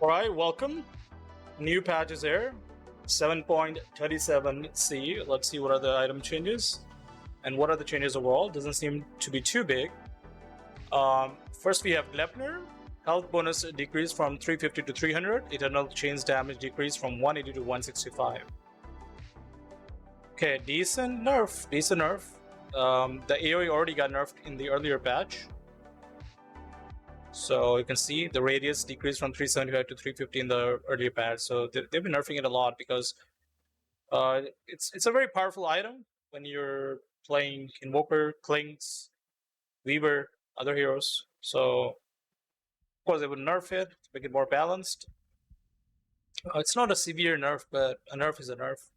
Alright, welcome. New patch is here. 7.37C. Let's see what are the item changes. And what are the changes overall? Doesn't seem to be too big. First we have Glepner. Health bonus decreased from 350 to 300. Eternal chains damage decreased from 180 to 165. Okay, decent nerf. The AoE already got nerfed in the earlier patch. So you can see the radius decreased from 375 to 350 in the earlier patch. So they've been nerfing it a lot because it's a very powerful item when you're playing Invoker, Klings, Weaver, other heroes. So of course they would nerf it to make it more balanced. It's not a severe nerf, but a nerf is a nerf.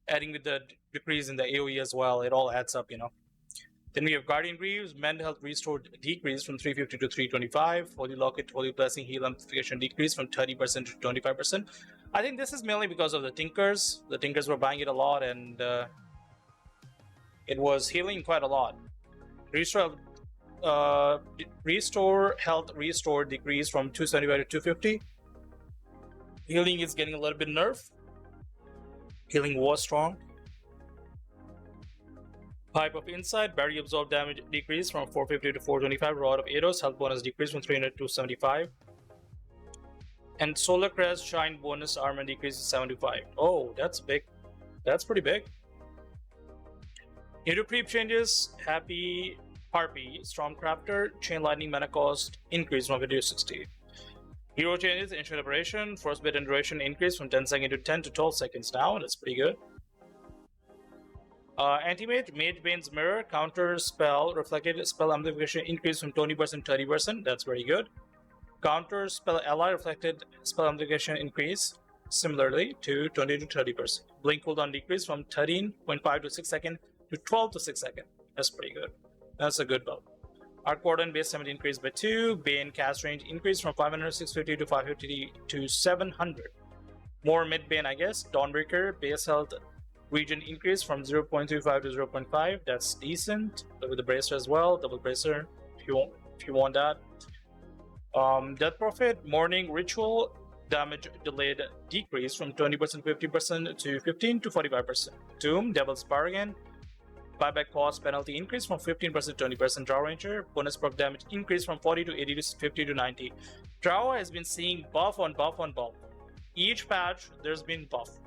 Adding with the decrease in the AoE as well, it all adds up, you know. Then we have Guardian Greaves, mental health restored decrease from 350 to 325. Holy Locket, Holy Blessing, heal amplification decrease from 30% to 25%. I think this is mainly because of the Tinkers. The Tinkers were buying it a lot and it was healing quite a lot. Restore health restored decrease from 275 to 250. Healing is getting a little bit nerfed. Healing was strong. Pipe of Insight, Barrier Absorb damage decreased from 450 to 425. Rod of Eidos, health bonus decreased from 300 to 75. And Solar Crest, Shine bonus armor decreased to 75. Oh, that's big. That's pretty big. Hero creep changes, Happy Harpy, Stormcrafter, Chain Lightning mana cost increase from 50 to 60. Hero changes, Ancient Liberation, Frostbite and duration increase from 10 seconds to 10 to 12 seconds now. That's pretty good. Anti-Mage, Mage Bane's Mirror, counter spell, reflected spell amplification increase from 20% to 30%. That's very good. Counter spell ally, reflected spell amplification increase similarly to 20 to 30%. Blink cooldown decrease from 13.5 to 6 seconds to 12 to 6 seconds. That's pretty good. That's a good build. Arc Warden base 70 increased by 2. Bane cast range increased from 500 650 to 550 to 700. More mid Bane, I guess. Dawnbreaker base health region increase from 0.25 to 0.5. That's decent. With the bracer as well, double bracer if you want that. Death Prophet morning ritual damage delayed decrease from 20% 50% to 15 to 45%. Tomb Devil's Bargain buyback cost penalty increase from 15% to 20%. Drow Ranger bonus proc damage increase from 40 to 80 to 50 to 90. Drow has been seeing buff on buff on buff. Each patch there's been buff.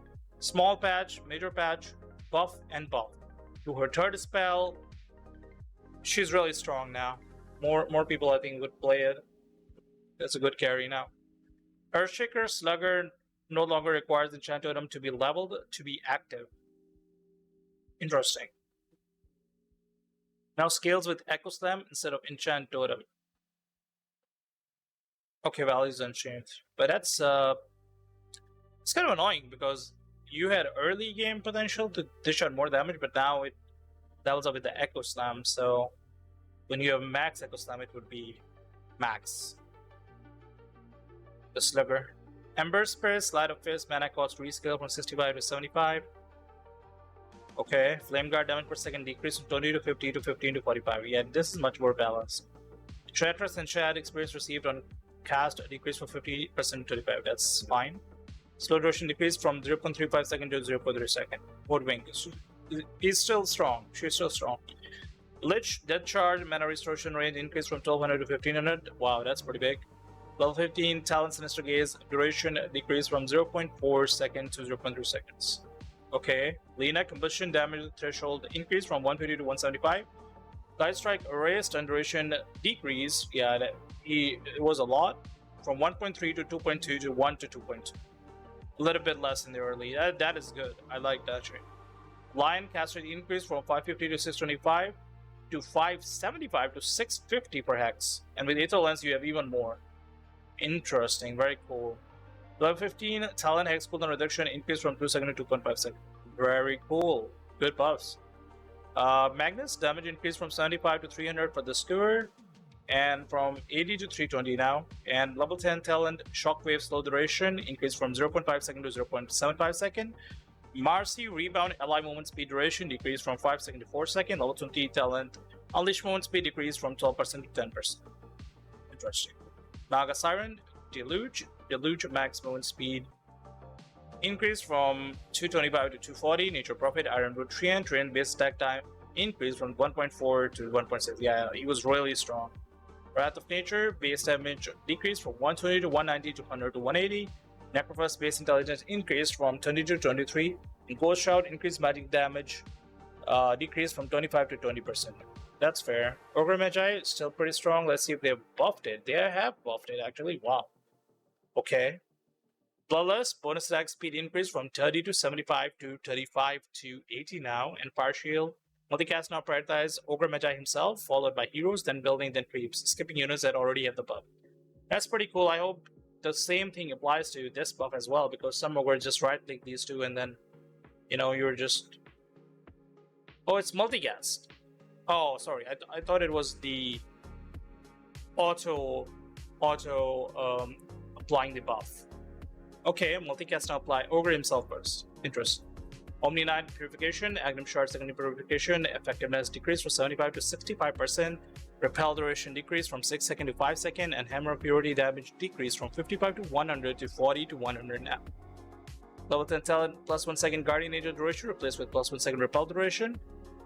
Small patch, major patch, buff and buff. To her third spell, she's really strong now. More people I think would play it. That's a good carry now. Earthshaker Slugger no longer requires enchant totem to be leveled to be active. Interesting. Now scales with Echo Slam instead of enchant totem. Okay, values unchanged, but that's it's kind of annoying because you had early game potential to dish out more damage, but now it levels up with the Echo Slam, so when you have max Echo Slam, it would be max. The Slugger. Ember Spirit, Slide of Fist, mana cost rescale from 65 to 75. Okay, Flame Guard damage per second decrease from 20 to 50 to 15 to 45. Yeah, this is much more balanced. Treacherous and Shad experience received on cast decreased from 50% to 25. That's fine. Slow duration decreased from 0.35 second to 0.3 second. Woodwing is still strong. She's still strong. Lich, Death Charge, mana restoration range increased from 1200 to 1500. Wow, that's pretty big. Level 15, Talent Sinister Gaze, duration decreased from 0.4 seconds to 0.3 seconds. Okay. Lena, Combustion damage threshold increased from 150 to 175. Light Strike Array, stun duration decrease. Yeah, it was a lot. From 1.3 to 2.2 to 1 to 2.2. A little bit less in the early. That is good. I like that trade. Lion cast rate increased from 550 to 625 to 575 to 650 per hex. And with Aether Lens, you have even more. Interesting. Very cool. Level 15, Talent hex cooldown reduction increased from 2 seconds to 2.5 seconds. Very cool. Good buffs. Magnus damage increased from 75 to 300 for the Skewer. And from 80 to 320 now. And level 10 Talent Shockwave slow duration increased from 0.5 second to 0.75 second. Marcy Rebound ally movement speed duration decreased from 5 seconds to 4 seconds. Level 20 Talent Unleash movement speed decreased from 12% to 10%. Interesting. Naga Siren Deluge Deluge max movement speed increase from 225 to 240. Nature Prophet, Ironwood Treant base attack time increase from 1.4 to 1.6. Yeah, he was really strong. Wrath of Nature, base damage decreased from 120 to 190 to 100 to 180. Necrophos base intelligence increased from 20 to 23. And Ghost Shout increased magic damage decreased from 25 to 20%. That's fair. Ogre Magi still pretty strong. Let's see if they've buffed it. They have buffed it actually. Wow. Okay. Bloodlust bonus attack speed increase from 30 to 75 to 35 to 80 now. And Partial multicast now prioritize Ogre Magi himself, followed by heroes, then building, then creeps, skipping units that already have the buff. That's pretty cool. I hope the same thing applies to this buff as well, because some ogres just right click these two and then, you know, you're just. Oh, it's multicast. Oh, sorry. I thought it was the auto applying the buff. Okay, multicast now apply. Ogre himself first. Interesting. Omni Knight Purification, Agnum Shard Secondary Purification, effectiveness decreased from 75 to 65%, Repel duration decreased from 6 seconds to 5 seconds, and Hammer of Purity damage decreased from 55 to 100 to 40 to 100 now. Level 10 talent plus 1 second Guardian Angel duration replaced with plus 1 second Repel duration,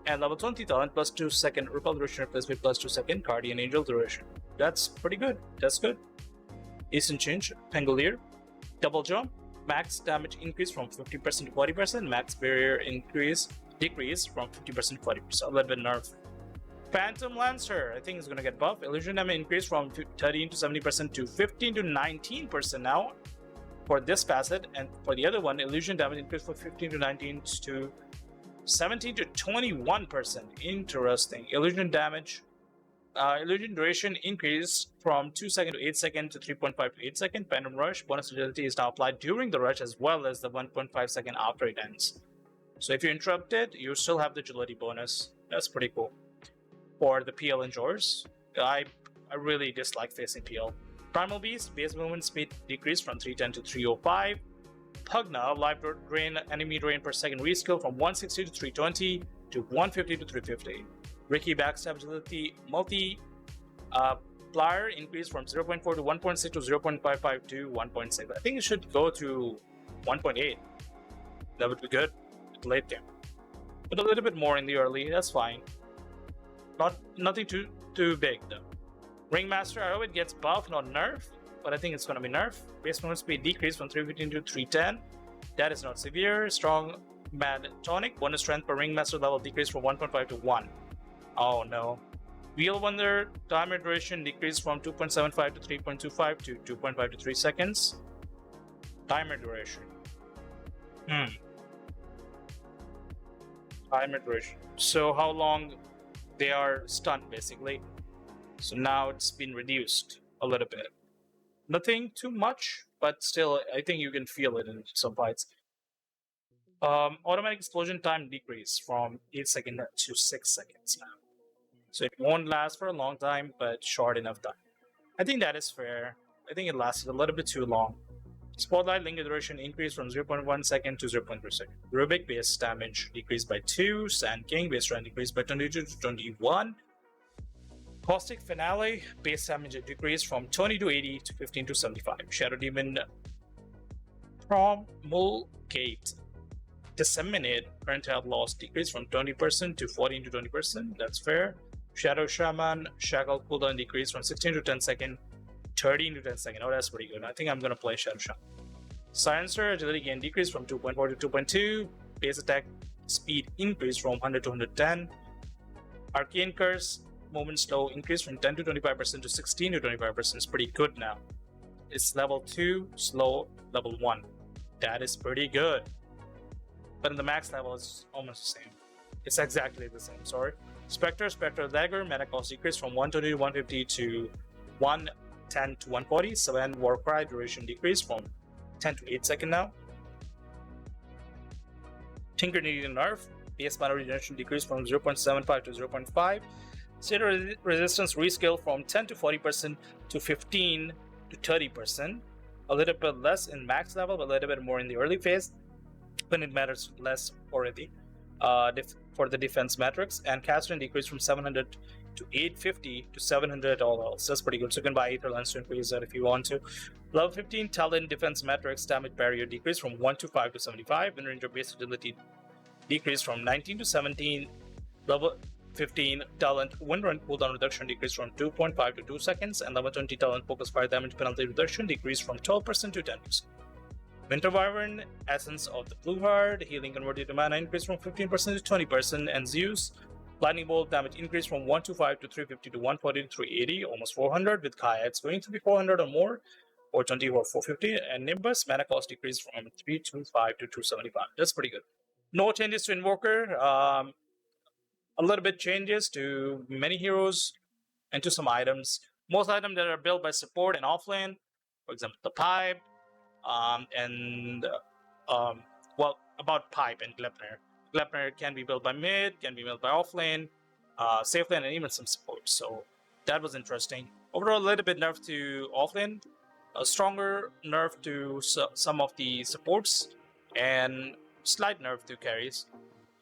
and level 20 talent plus 2 second Repel duration replaced with plus 2 second Guardian Angel duration. That's pretty good. That's good. Eastern Change, Pangolier, Double Jump, max damage increase from 50% to 40%, max barrier decrease from 50% to 40%, a little bit nerf. Phantom Lancer, I think it's gonna get buffed. Illusion damage increase from 13 to 70% to 15 to 19% now for this facet, and for the other one, illusion damage increase from 15 to 19 to 17 to 21%. Interesting. Illusion damage. Illusion duration increased from 2 seconds to 8 seconds to 3.5 to 8 seconds. Phantom Rush bonus agility is now applied during the rush as well as the 1.5 second after it ends. So if you interrupt it, you still have the agility bonus. That's pretty cool. For the PL enjoyers, I really dislike facing PL. Primal Beast base movement speed decreased from 310 to 305. Pugna life drain enemy drain per second reskill from 160 to 320 to 150 to 350. Ricky backstab agility multi plier increased from 0.4 to 1.6 to 0.55 to 1.6. I think it should go to 1.8. That would be good at late game. But a little bit more in the early, that's fine. Nothing too big though. Ringmaster, I hope it gets buff, not nerf, but I think it's gonna be nerf. Base movement speed decreased from 315 to 310. That is not severe. Strong Mad Tonic, bonus strength per Ringmaster level decreased from 1.5 to 1. Oh no. Wheel Wonder, timer duration decreased from 2.75 to 3.25 to 2.5 to 3 seconds. Timer duration. Timer duration. So how long they are stunned basically. So now it's been reduced a little bit. Nothing too much, but still I think you can feel it in some fights. Automatic explosion time decrease from 8 seconds to 6 seconds now. So it won't last for a long time, but short enough time. I think that is fair. I think it lasted a little bit too long. Spotlight link duration increased from 0.1 second to 0.3 second. Rubik base damage decreased by 2. Sand King base strength decreased by 22 to 21. Caustic Finale base damage decreased from 20 to 80 to 15 to 75. Shadow Demon Promulgate Disseminate current health loss decreased from 20% to 14 to 20%. That's fair. Shadow Shaman Shackle cooldown decreased from 16 to 10 seconds, 13 to 10 seconds. Oh, that's pretty good. I think I'm gonna play Shadow Shaman. Silencer agility gain decreased from 2.4 to 2.2. Base attack speed increased from 100 to 110. Arcane Curse movement slow increased from 10 to 25% to 16 to 25%. It's pretty good now. It's level 2, slow level 1. That is pretty good. But in the max level, it's almost the same. It's exactly the same, sorry. Spectral Dagger, mana cost decreased from 120 to 150 to 110 to 140. Savan Warcry duration decreased from 10 to 8 seconds now. Tinker needed nerf. Base mana regeneration decreased from 0.75 to 0.5. Zero resistance rescale from 10 to 40% to 15 to 30%. A little bit less in max level, but a little bit more in the early phase when it matters less already for the defense metrics. And cast range decreased from 700 to 850 to 700 all else. That's pretty good. So you can buy Aether Lens to increase that if you want to. Level 15 Talent Defense Matrix Damage Barrier decreased from 125 to 75. And range of base agility decreased from 19 to 17. Level 15 Talent Wind Run cooldown reduction decreased from 2.5 to 2 seconds. And level 20 Talent Focus Fire Damage Penalty reduction decreased from 12% to 10%. Winter Wyvern, Essence of the Blue Heart, healing converted to mana increased from 15% to 20%, and Zeus, Lightning Bolt damage increased from 125 to 350 to 140 to 380, almost 400, with Kaya it's going to be 400 or more, 420 or 450, and Nimbus, mana cost decreased from 325 to 275. That's pretty good. No changes to Invoker, a little bit changes to many heroes and to some items. Most items that are built by support and offlane, for example, the Pipe, about Pipe and Glepner. Glepner can be built by mid, can be built by offlane, safe lane, and even some support. So that was interesting. Overall, a little bit nerf to offlane, a stronger nerf to some of the supports, and slight nerf to carries.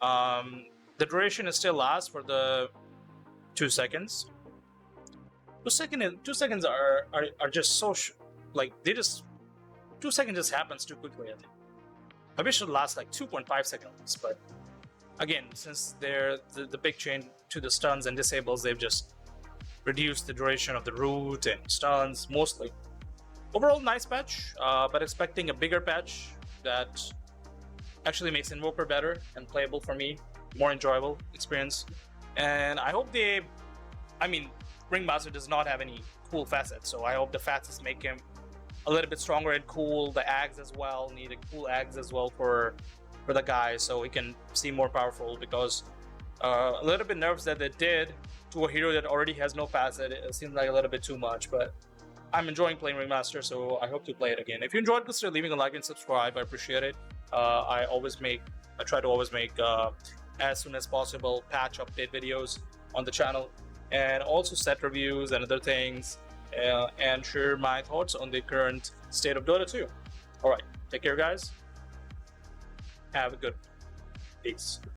The duration is still lasts for the 2 seconds. 2 seconds are just so like they just 2 seconds just happens too quickly. I think I wish it would last like 2.5 seconds, but again, since they're the big change to the stuns and disables, they've just reduced the duration of the root and stuns mostly. Overall, nice patch, but expecting a bigger patch that actually makes Invoker better and playable for me, more enjoyable experience. And I hope Ringmaster does not have any cool facets, so I hope the facets make him a little bit stronger and cool. The Ags as well, need a cool Ags as well for the guy, so he can seem more powerful, because a little bit nerfs that they did to a hero that already has no facet, it seems like a little bit too much, but I'm enjoying playing Ringmaster, so I hope to play it again. If you enjoyed, consider leaving a like and subscribe. I appreciate it. I try to always make as soon as possible patch update videos on the channel, and also set reviews and other things, and share my thoughts on the current state of Dota 2. Alright, take care guys. Have a good peace.